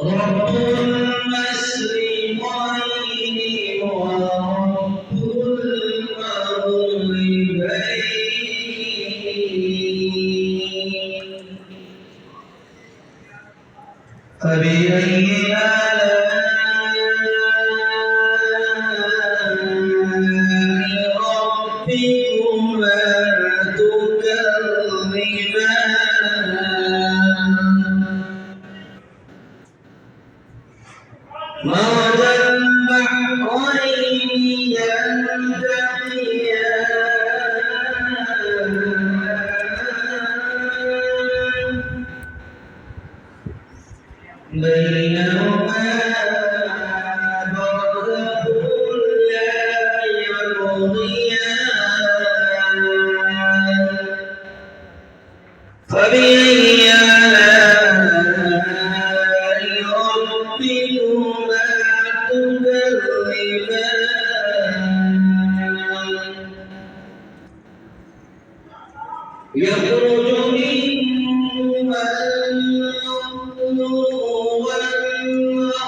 رب المشرقين ورب المغربين فبأي آلاء ربكما تكذبان مرج البحرين يلتقيان بينهما برزخ لا يبغيان فبأي آلاء ربكما تكذبان يخرج منهما اللؤلؤ والمرجان